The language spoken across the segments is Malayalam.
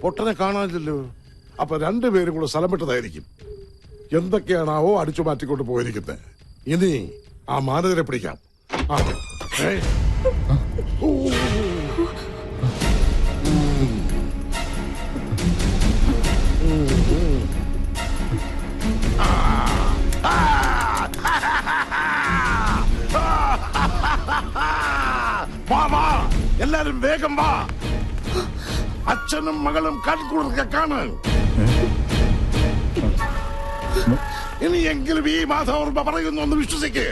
പൊട്ടനെ കാണാനില്ലല്ലോ. അപ്പൊ രണ്ടുപേരും കൂടെ സ്ഥലം വിട്ടതായിരിക്കും. എന്തൊക്കെയാണാവോ അടിച്ചു മാറ്റിക്കൊണ്ട് പോയിരിക്കുന്നത്. ഇനി ആ മാനേജരെ പിടിക്കാം. എല്ലാരും വേഗം വാ. അച്ഛനും മകളും കൺകുളിർക്കെ കാണാൻ. ഇനിയെങ്കിലും ഈ മാധവർമ്മ പറയുന്നു ഒന്ന് വിശ്വസിക്ക്.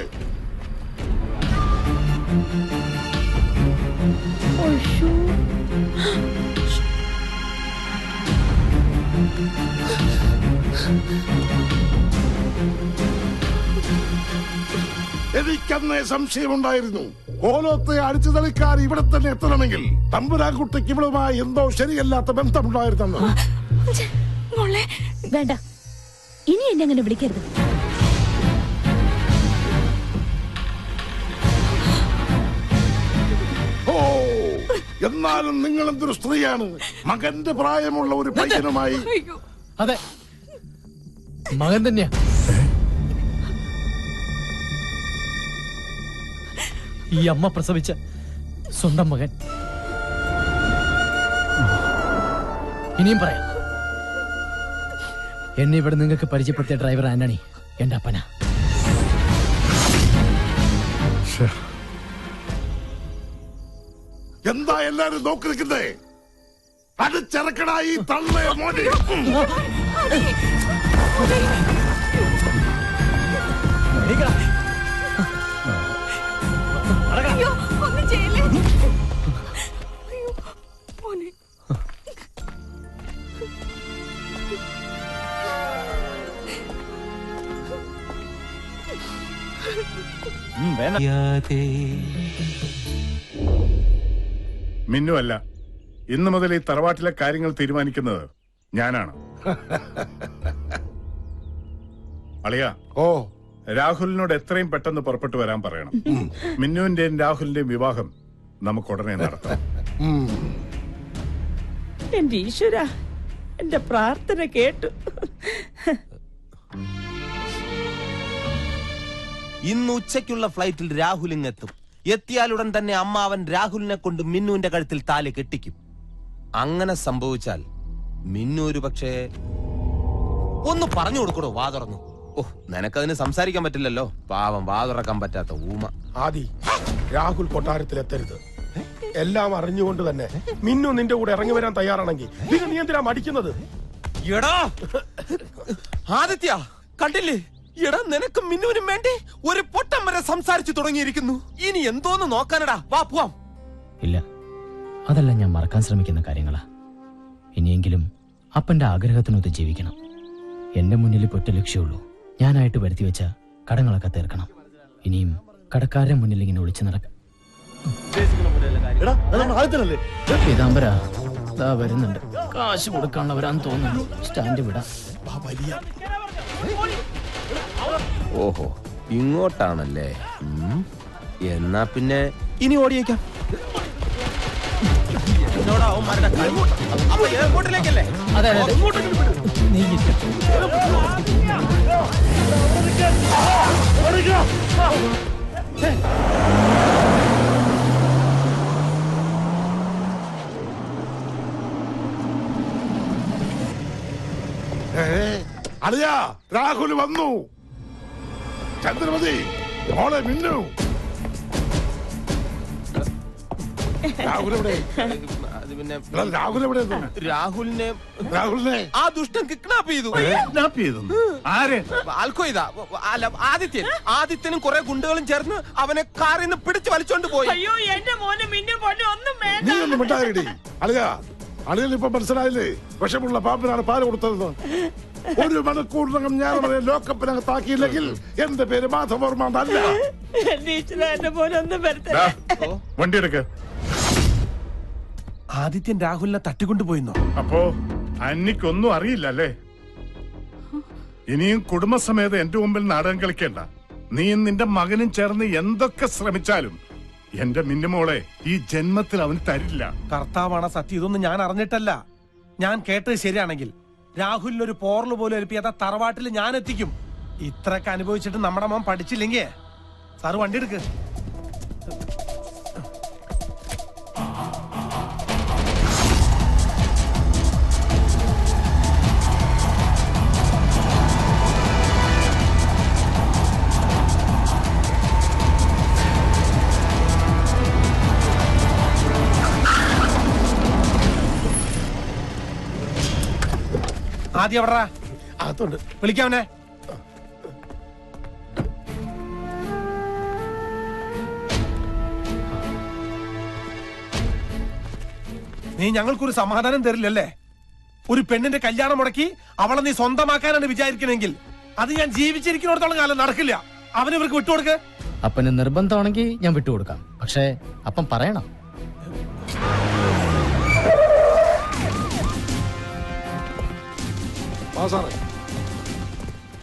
എനിക്കന്നേ സംശയമുണ്ടായിരുന്നു. കോലത്തെ അടിച്ചു തളിക്കാർ ഇവിടെ തന്നെ എത്തണമെങ്കിൽ തമ്പുരാൻകുട്ടിക്ക് ഇവളുമായി എന്തോ ശരിയല്ലാത്ത ബന്ധമുണ്ടായിരുന്നു. വേണ്ട, ഇനി എന്നെ അങ്ങനെ വിളിക്കരുത്. ഓ, എന്നാലും നിങ്ങൾ എന്തൊരു സ്ത്രീയാണ്. മകന്റെ പ്രായമുള്ള ഒരു പയ്യനുമായി. അതെ, മകൻ തന്നെയാ. ഈ അമ്മ പ്രസവിച്ച സ്വന്തം മകൻ. ഇനിയും പറയാം, എന്നെ ഇവിടെ നിങ്ങൾക്ക് പരിചയപ്പെടുത്തിയ ഡ്രൈവർ ആന്റണി എന്റെ അപ്പനാ. എന്താ എല്ലാരും നോക്കി നിൽക്കുന്നേ? അടിച്ചിറക്കടായി തള്ളേ മോനെ. മിന്നുവല്ല, ഇന്നു മുതൽ ഈ തറവാട്ടിലെ കാര്യങ്ങൾ തീരുമാനിക്കുന്നത് ഞാനാണ്. അളിയ, ഓ, രാഹുലിനോട് എത്രയും പെട്ടെന്ന് പുറപ്പെട്ടു വരാൻ പറയണം. മിന്നുവിന്റെയും രാഹുലിന്റെയും വിവാഹം നമുക്ക് ഉടനെ നടത്താം. എന്റെ ഈശ്വര, എന്റെ പ്രാർത്ഥന കേട്ടു. ഇന്ന് ഉച്ചയ്ക്കുള്ള ഫ്ലൈറ്റിൽ രാഹുൽ ഇങ്ങെത്തും. എത്തിയാലുടൻ തന്നെ അമ്മാവൻ രാഹുലിനെ കൊണ്ട് മിന്നുവിന്റെ കഴുത്തിൽ താലി കെട്ടിക്കും. അങ്ങനെ സംഭവിച്ചാൽ മിന്നു ഒരു പക്ഷേ ഒന്ന് പറഞ്ഞു കൊടുക്കണോ? വാ തുറന്നു. ഓ, നിനക്കതിന് സംസാരിക്കാൻ പറ്റില്ലല്ലോ. പാവം, വാ തുറക്കാൻ പറ്റാത്ത ഊമ. ആദി, രാഹുൽ കൊട്ടാരത്തിലെത്തരുത്. എല്ലാം അറിഞ്ഞുകൊണ്ട് തന്നെ മിന്നു നിന്റെ കൂടെ ഇറങ്ങി വരാൻ തയ്യാറാണെങ്കിൽ പിന്നെ നീ എന്തിനാ മടിക്കുന്നത്? എടാ ആദിത്യ, കണ്ടില്ലേ? എടാ, നിനക്ക് മിന്നുവിനും വേണ്ടി ഒരു പൊട്ടം വരെ സംസാരിച്ചു തുടങ്ങിയിരിക്കുന്നു. ഇനി എന്തോന്ന് നോക്കാനടാ? വാ പോവാം. ഇല്ല, അതല്ല ഞാൻ മറക്കാൻ ശ്രമിക്കുന്ന കാര്യങ്ങളാ. ഇനിയെങ്കിലും അപ്പന്റെ ആഗ്രഹത്തിനൊത്ത് ജീവിക്കണം. എന്റെ മുന്നിൽ ഇപ്പൊ ഒറ്റ ലക്ഷ്യമുള്ളൂ. ഞാനായിട്ട് വരുത്തി വെച്ച കടങ്ങളൊക്കെ തീർക്കണം. ഇനിയും കടക്കാരുടെ മുന്നിൽ ഇങ്ങനെ ഒളിച്ചു നടക്കാം. പീതാംബര വരുന്നുണ്ട്. കാശ് കൊടുക്കാനുള്ളവരാന്ന് തോന്നുന്നു. സ്റ്റാൻഡ് വിടാം. ഓഹോ, ഇങ്ങോട്ടാണല്ലേ? എന്നാ പിന്നെ ഇനി ഓടിയേക്കാം. എയർപോർട്ടിലേക്കല്ലേ? അതെ അതെ, നീ അളിയാ, രാഹുൽ വന്നു. ചന്ദ്രമതി, മോളെ മിന്നു. രാഹുലിനെ ആ ദുഷ്ടൻ കിഡ്നാപ്പ് ചെയ്തു. ആദിത്യനും കുറെ ഗുണ്ടകളും ചേർന്ന് അവനെ കാറിൽ നിന്ന് പിടിച്ചു വലിച്ചോണ്ട് പോയി. അയ്യോ, എന്റെ മോനെ മിന്നു പൊന്നു ഒന്നും വേണ്ട. നീ ഒന്നും മിണ്ടായിടി. അളിയാ, അളിയൻ ഇപ്പൊ മനസ്സിലായില്ലേ വിഷമുള്ള പാമ്പിനാണ് പാല് കൊടുത്തതെന്ന്. ഒരു മണിക്കൂറിനകം ഞാൻ അവരെ ലോക്കപ്പിനകത്താക്കിയില്ലെങ്കിൽ എന്റെ പേര് മാധവർമ്മ എന്നല്ല. എന്റെ മോനെ ഒന്നും വരട്ടെ. വണ്ടി എടുക്ക. ആദിത്യൻ രാഹുലിനെ തട്ടിക്കൊണ്ടുപോയിന്നോ? അപ്പോ അന്നിക്കൊന്നും അറിയില്ല അല്ലേ? ഇനിയും കുടുംബസമേതം എന്റെ മുമ്പിൽ നാടകം കളിക്കേണ്ട. നീ നിന്റെ മകനും ചേർന്ന് എന്തൊക്കെ ശ്രമിച്ചാലും എന്റെ മിന്നുമോളെ ഈ ജന്മത്തിൽ അവന് തരില്ല. കർത്താവാണ് സത്യം. ഇതൊന്നും ഞാൻ അറിഞ്ഞിട്ടല്ല. ഞാൻ കേട്ടത് ശരിയാണെങ്കിൽ രാഹുലിനൊരു പോറല് പോലും എൽപ്പിയാത്ത തറവാട്ടിൽ ഞാൻ എത്തിക്കും. ഇത്രയൊക്കെ അനുഭവിച്ചിട്ട് നമ്മുടെ മോൻ പഠിച്ചില്ലെങ്കിൽ സാറ് വണ്ടി എടുക്ക്. ആദ്യം എവിടാ? അകത്തുണ്ട്. വിളിക്കാവനെ. നീ ഞങ്ങൾക്കൊരു സമാധാനം തരില്ലല്ലേ? ഒരു പെണ്ണിന്റെ കല്യാണം മുടക്കി അവളെ നീ സ്വന്തമാക്കാനാണ് വിചാരിക്കണമെങ്കിൽ അത് ഞാൻ ജീവിച്ചിരിക്കുന്നിടത്തോളം കാലം നടക്കില്ല. അവന് ഇവർക്ക് വിട്ടുകൊടുക്ക്. അപ്പന് നിർബന്ധമാണെങ്കിൽ ഞാൻ വിട്ടുകൊടുക്കാം. പക്ഷേ അപ്പം പറയണം.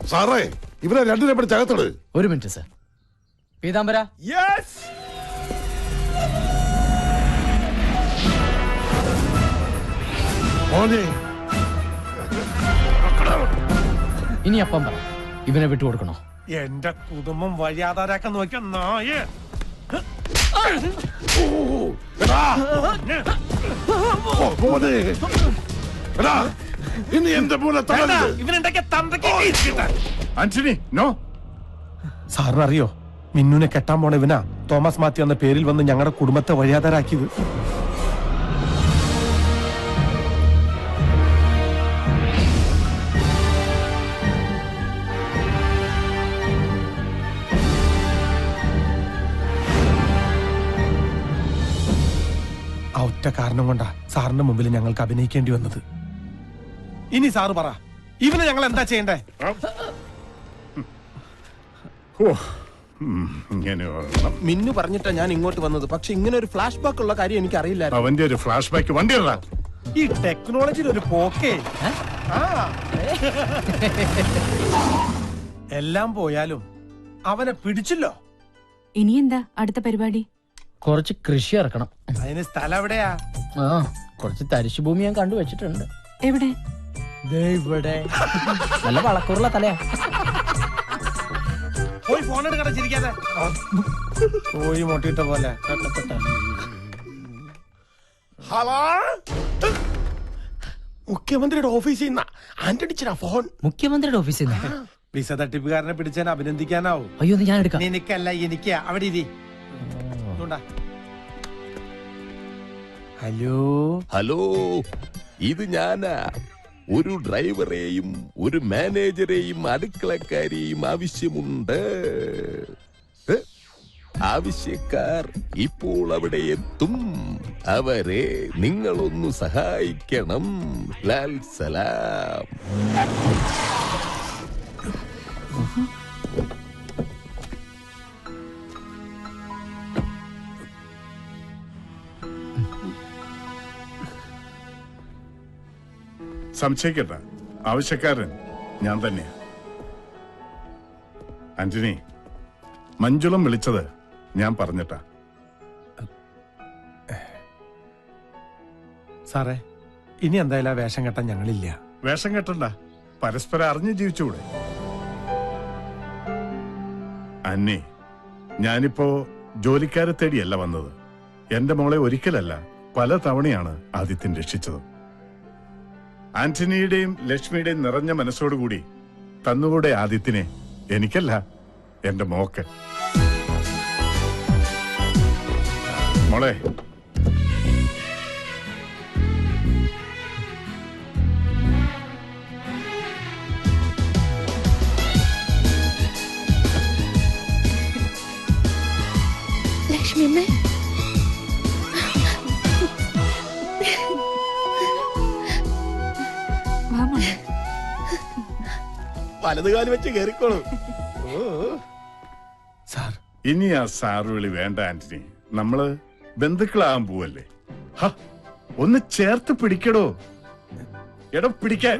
സാറേ ഇവരെ രണ്ടിനെ പിടിച്ച് അകത്തോട്. ഒരു മിനിറ്റ് സർ. പീതാംബര. യെസ്. ഇനി അപ്പം പറ, ഇവനെ വിട്ടുകൊടുക്കണോ? എന്റെ കുടുംബം വഴിയാധാരാക്കാൻ നോക്കിയ നായ. ഇനി എന്റെ പോലെ ഇവനുണ്ടാക്കിയ തന്തയ്ക്ക് ആന്റണി നോ. സാറിനറിയോ മിന്നുനെ കെട്ടാൻ പോണ ഇവനാ തോമസ് മാത്യു എന്ന പേരിൽ വന്ന് ഞങ്ങളുടെ കുടുംബത്തെ വഴിയാധാരാക്കിയത്. ആ ഒറ്റ കാരണം കൊണ്ടാ സാറിന്റെ മുമ്പിൽ ഞങ്ങൾക്ക് അഭിനയിക്കേണ്ടി വന്നത്. ഇനി സാറ് പറ, ഇവന് ഞങ്ങൾ എന്താ ചെയ്യണ്ടേ? മിന്നു പറഞ്ഞിട്ടാ ഞാൻ ഇങ്ങോട്ട് വന്നത്. പക്ഷെ ഇങ്ങനെ ഒരു ഫ്ലാഷ് ബാക്ക് ഉള്ള കാര്യം എനിക്ക് അറിയില്ല. അവന്റെ ഒരു ഫ്ലാഷ് ബാക്ക് വണ്ടി ഇടാ. ഈ ടെക്നോളജിയിൽ ഒരു പോക്കേ. എല്ലാം പോയാലും അവനെ പിടിച്ചല്ലോ. ഇനി എന്താ അടുത്ത പരിപാടി? കുറച്ച് കൃഷി ഇറക്കണം. അതിന് സ്ഥലം എവിടെയാ? ആ, കുറച്ച് തരിശുഭൂമി ഞാൻ കണ്ടു വെച്ചിട്ടുണ്ട്. എവിടെ? ഇവിടെ നല്ല വളക്കൂറുള്ള തലയാ. പോയി ഫോൺ എടുക്കട ചിരിക്കാതെ. പോയി മൊട്ടിയിട്ട പോലെ. ഹലോ, മുഖ്യമന്ത്രിയുടെ ഓഫീസിൽ നിന്നാ ആന്റണിച്ചിനാ ഫോൺ. മുഖ്യമന്ത്രിയുടെ ഓഫീസിൽ നിന്ന്? വിസ തട്ടിപ്പുകാരനെ പിടിച്ചാൽ അഭിനന്ദിക്കാനാവും. അയ്യോ, ഞാൻ എടുക്കാം. നിനക്കല്ല എനിക്ക്. അവിടെ ഇരി. ഹലോ ഹലോ, ഇത് ഞാനാ. ഒരു ഡ്രൈവറെയും ഒരു മാനേജരെയും അടുക്കളക്കാരെയും ആവശ്യമുണ്ട്. ആവശ്യക്കാർ ഇപ്പോൾ അവിടെ എത്തും. അവരെ നിങ്ങളൊന്നു സഹായിക്കണം. ലാൽ സലാം. സംശയിക്കട്ട, ആവശ്യക്കാരൻ ഞാൻ തന്നെയാ. ആന്റണി, മഞ്ജുളം വിളിച്ചത് ഞാൻ പറഞ്ഞിട്ടാ. സാറേ, ഇനി എന്തായാലും വേഷം കെട്ടാൻ ഞങ്ങളില്ല. വേഷം കെട്ടണ്ട, പരസ്പരം അറിഞ്ഞു ജീവിച്ചുകൂടെ? അന്നി, ഞാനിപ്പോ ജോലിക്കാരെ തേടിയല്ല വന്നത്. എന്റെ മോളെ ഒരിക്കലല്ല പല തവണയാണ് ആദിത്യൻ രക്ഷിച്ചത്. ആന്റണിയുടെയും ലക്ഷ്മിയുടെയും നിറഞ്ഞ മനസ്സോടുകൂടി തന്നുകൂടെ ആദിത്യനെ. എനിക്കല്ല, എന്റെ മോക്ക്. മോളെ, ലക്ഷ്മി അമ്മേ, വലതുകാലം വെച്ച് കേറിക്കോളൂ. സാർ, ഇനി ആ സാറ് വിളി വേണ്ട ആന്റണി. നമ്മള് ബന്ധുക്കളാകാൻ പോവല്ലേ. ഒന്ന് ചേർത്ത് പിടിക്കടോ. എടോ പിടിക്കാൻ.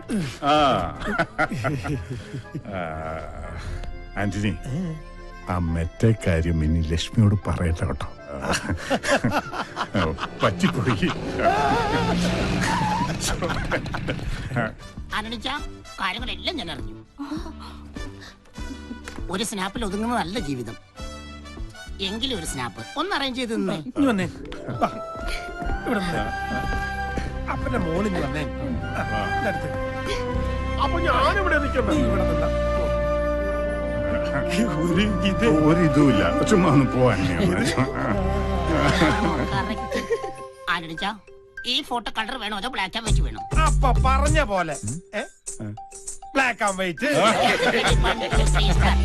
ആന്റണി, ആ മറ്റേ കാര്യം ഇനി ലക്ഷ്മിയോട് പറയട്ടെ കേട്ടോ. പറ്റിപ്പോയി. ആനണിച്ച കാര്യങ്ങളെല്ലാം ഞാൻ അറിഞ്ഞു. ഒരു സ്നാപ്പിൽ ഒതുങ്ങുന്നതല്ല ജീവിതം. എങ്കിലും ഒരു സ്നാപ്പ് ഒന്ന് അറേഞ്ച് ചെയ്ത് നിന്നേ. ഇനി വന്നേ. വാ. ഇവിടെ നിന്ന്. അപ്പന്റെ മോളിഞ്ഞ് വന്നേ. എൻ്റെ അടുത്ത്. അപ്പൊ ഞാനിവിടെ നിൽക്കണം. നീ ഇവിടെ നിന്നാ. ഒരിതുമില്ല, ചുമ്മാ ഒന്ന് പോവാൻ. ആനണിച്ച ഈ ഫോട്ടോ കളർ വേണോ അതോ ബ്ലാക്ക് ആൻഡ് വൈറ്റ് വേണോ? അപ്പൊ പറഞ്ഞ പോലെ ബ്ലാക്ക് ആൻഡ് വൈറ്റ്. 1, 2, 3 start.